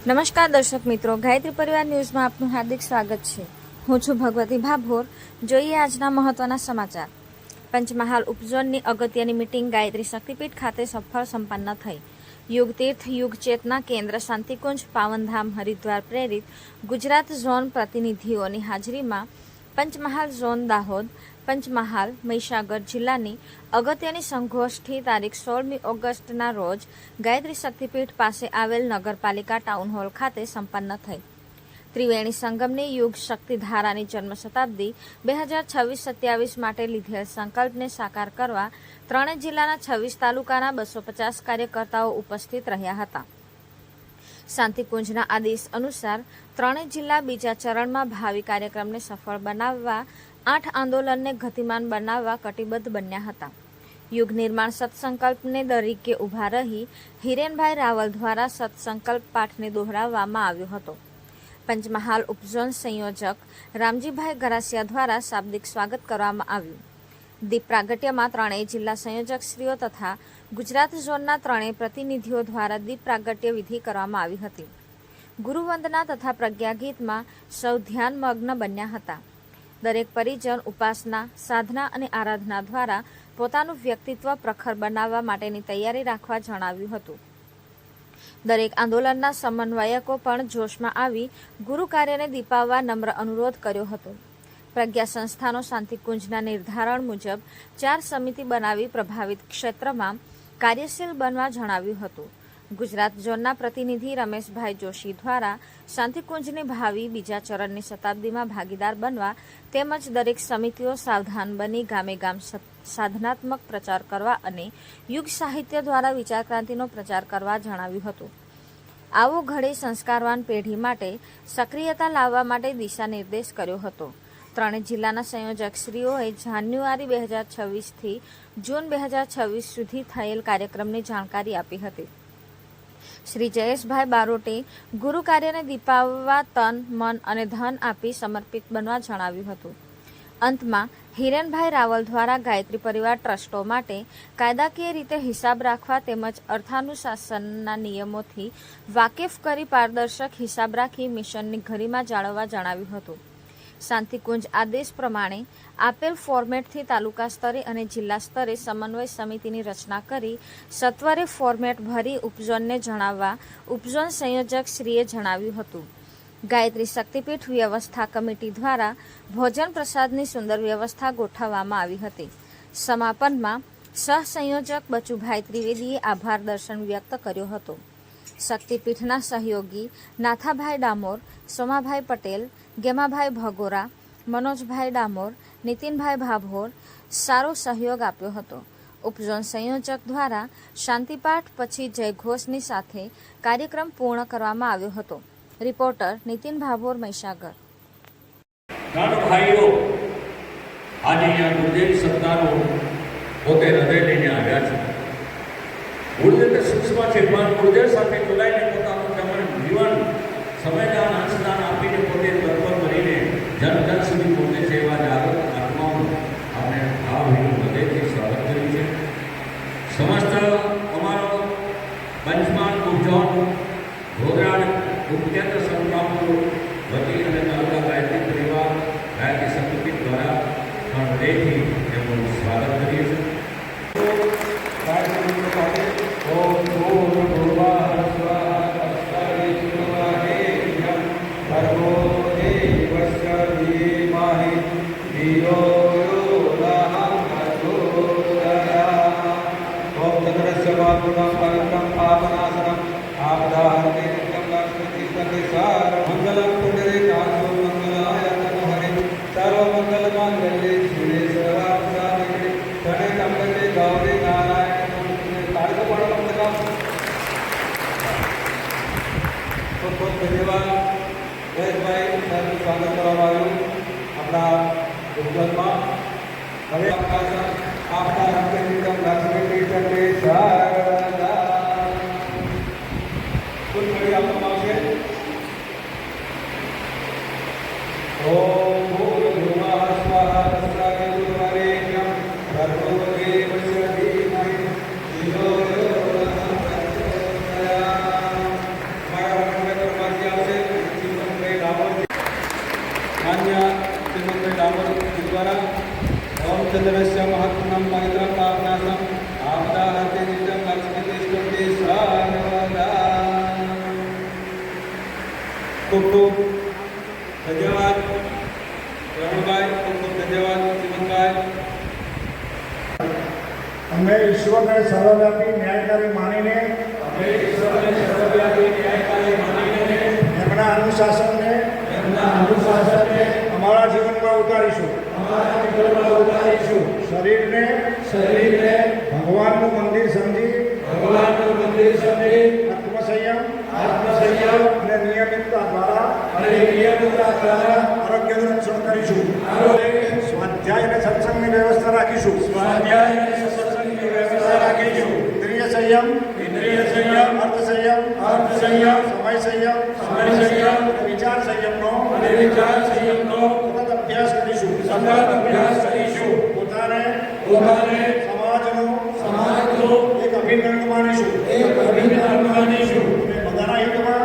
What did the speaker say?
નમસ્કાર દર્શક મિત્રો, ગાયત્રી પરિવાર ન્યૂઝમાં આપનું હાર્દિક સ્વાગત છે। હું છું ભગવતી ભાભોર। જોઈએ આજના મહત્વના સમાચાર। પંચમહાલ ઉપઝોનની અગત્યની મીટિંગ ગાયત્રી શક્તિપીઠ ખાતે સફળ સંપન્ન થઈ। યુગ તીર્થ યુગ ચેતના કેન્દ્ર શાંતિકુંજ પાવનધામ હરિદ્વાર પ્રેરિત ગુજરાત ઝોન પ્રતિનિધિઓની હાજરીમાં પંચમહાલ ઝોન દાહોદ, પંચમહાલ, મહીસાગર જિલ્લાની અગત્યની સંગોષ્ઠી તારીખ 16મી ઓગસ્ટના રોજ ગાયત્રી શક્તિપીઠ પાસે આવેલ નગરપાલિકા ટાઉન હોલ ખાતે સંપન્ન થઈ। ત્રિવેણી સંગમની યુગ શક્તિધારાની જન્મ શતાબ્દી 2026-27 માટે લીધેલ સંકલ્પને સાકાર કરવા ત્રણેય જિલ્લાના 26 તાલુકાના 250 કાર્યકર્તાઓ ઉપસ્થિત રહ્યા હતા। શાંતિકુંજના આદેશ અનુસાર ત્રણેય જિલ્લા બીજા ચરણમાં ભાવિ કાર્યક્રમને સફળ બનાવવા 8 આંદોલનને ગતિમાન બનાવવા કટિબદ્ધ બન્યા હતા। યુગ નિર્માણ સત્સંકલ્પને તરીકે ઊભા રહી હિરેનભાઈ રાવલ દ્વારા સત્સંકલ્પ પાઠને દોહરાવવામાં આવ્યો હતો। પંચમહાલ ઉપઝોન સંયોજક રામજીભાઈ ગરાસિયા દ્વારા શાબ્દિક સ્વાગત કરવામાં આવ્યું। દીપ પ્રાગટ્યમાં ત્રણેય જિલ્લા સંયોજકશ્રીઓ તથા ગુજરાત ઝોનના ત્રણેય પ્રતિનિધિઓ દ્વારા દીપ પ્રાગટ્ય વિધિ કરવામાં આવી હતી। ગુરુવંદના તથા પ્રજ્ઞા ગીતમાં સૌ ધ્યાનમગ્ન બન્યા હતા। દરેક પરિજન ઉપાસના, સાધના અને આરાધના દ્વારા પોતાનું વ્યક્તિત્વ પ્રખર બનાવવા માટેની તૈયારી રાખવા જણાવ્યું હતું। દરેક આંદોલનના સમન્વયકો પણ જોશમાં આવી ગુરુ કાર્યને દીપાવવા નમ્ર અનુરોધ કર્યો હતો। પ્રજ્ઞા સંસ્થાનો શાંતિકુંજના નિર્ધારણ મુજબ 4 સમિતિ બનાવી પ્રભાવિત ક્ષેત્રમાં કાર્યશીલ બનવા જણાવ્યું હતું। ગુજરાત ઝોનના પ્રતિનિધિ રમેશભાઈ જોશી દ્વારા શાંતિકુંજની ભાવિ બીજા ચરણની શતાબ્દીમાં ભાગીદાર બનવા તેમજ દરેક સમિતિઓ સાવધાન બની ગામે ગામ સાધનાત્મક પ્રચાર કરવા અને યુગ સાહિત્ય દ્વારા વિચાર ક્રાંતિનો પ્રચાર કરવા જણાવ્યું હતું। આવો ઘડે સંસ્કારવાન પેઢી માટે સક્રિયતા લાવવા માટે દિશા નિર્દેશ કર્યો હતો। ત્રણેય જિલ્લાના સંયોજકશ્રીઓએ જાન્યુઆરી 2026થી જૂન 2026 સુધી થયેલ કાર્યક્રમની જાણકારી આપી હતી। શ્રી જયેશભાઈ બારોટે ગુરુ કાર્યને દીપાવવા તન, મન અને ધન આપી સમર્પિત બનવા જણાવ્યું હતું। અંતમાં હિરેનભાઈ રાવલ દ્વારા ગાયત્રી પરિવાર ટ્રસ્ટો માટે કાયદાકીય રીતે હિસાબ રાખવા તેમજ અર્થાનુશાસનના નિયમોથી વાકેફ કરી પારદર્શક હિસાબ રાખી મિશનની ગરિમા જાળવવા જણાવ્યું હતું। શાંતિકુંજ આદેશ પ્રમાણે આપેલ ફોર્મેટથી તાલુકા સ્તરે અને જિલ્લા સ્તરે સમન્વય સમિતિની રચના કરી સત્વરે ફોર્મેટ ભરી ઉપઝોનને જણાવવા ઉપઝોન સંયોજક શ્રીએ જણાવ્યું હતું। ગાયત્રી શક્તિપીઠ વ્યવસ્થા કમિટી દ્વારા ભોજન પ્રસાદની સુંદર વ્યવસ્થા ગોઠવવામાં આવી હતી। સમાપનમાં સહસંયોજક બચુભાઈ ત્રિવેદીએ આભાર દર્શન વ્યક્ત કર્યો હતો। શક્તિપીઠના સહયોગી નાથાભાઈ ડામોર, સોમાભાઈ પટેલ, ગેમાભાઈ ભગોરા, મનોજભાઈ ડામોર, નીતિનભાઈ ભાભોર સારો સહયોગ આપ્યો હતો। ઉપઝોન સંયોજક દ્વારા શાંતિપાઠ પછી જયઘોષની સાથે કાર્યક્રમ પૂર્ણ કરવામાં આવ્યો હતો। રિપોર્ટર નીતિન ભાભોર, મહીસાગર। ભાઈઓ આજે અહીંયા ગુરુદેવ સત્તાનો પોતે હૃદય લઈને આવ્યા છે। ગુરુદેવ સૂક્ષ્મ છે પણ ગુરુદેવ સાથે જોડાઈને પોતાનું તમારું જીવન સમયદાન અંશદાન આપીને પોતે તત્પર બનીને જન જન સુધી પહોંચે છે એવા જાગૃત આત્માઓ આપણે ભાવભીનું હૃદયથી સ્વાગત કર્યું છે। સમસ્ત અમારો પંચમહાલ ઉપઝોન ગોધરા ઉપકેન્દ્ર સંસ્થાઓ વતી અને તાલુકા ગાયત્રી પરિવાર ગાયત્રી શક્તિપીઠ દ્વારા પણ હૃદયથી એમનું સ્વાગત કરીએ છીએ। મંગલમ પુંડરે કાંતો મંગલાય નમો હરે સર્વમંગલ માંગલ્યે શિવે સર્વાર્થસાધિકે શરણે ત્ર્યંબકે ગૌરી નારાયણ તારીખ પણ મંગલમ ખૂબ ખૂબ ધન્યવાદ જયેશભાઈ સાહેબનું સ્વાગત કરવામાં આવ્યું આપણા ઉદ્યોગમાં। હવે આપણા રંગીતમ લક્ષ્મી ચક્રે શારદા કુલ મળી આપવામાં આવશે। ઓમ ભૂર્ભુવઃ સ્વાહા તસ્માદે ગુરુવરેણ્યં ભર્ગો દેવસ્ય ધીમહિ ધિયો यो न प्रचोदयात्। પંચદ્રવ્ય મહાત્મનમ પવિત્રમ પાપનાશમ આપદા હતે નિત્યમ લક્ષ્મી તિષ્ઠતિ સર્વદા. ખૂબ ખૂબ ધન્યવાદ રમણભાઈ, ખૂબ ખૂબ ધન્યવાદ ચિમનભાઈ. અમે ઈશ્વરને સર્વવ્યાપી ન્યાયકારી માનીને એમના અનુશાસનને અમારા જીવનમાં ઉતારીશું. શરીરને ભગવાનનું મંદિર સમજી આત્મસંયમ અને નિયમિતતા દ્વારા આરોગ્યનું રક્ષણ કરીશું. સ્વાધ્યાય અને સત્સંગની વ્યવસ્થા રાખીશું. ઇન્દ્રિય સંયમ, અર્થ સંયમ, સમય સંયમ, અને વિચાર સંયમનો સતત અભ્યાસ કરીશું. પોતાને સમાજનો એક અભિન્ન અંગ માનીશું. અને બધાના હિતમાં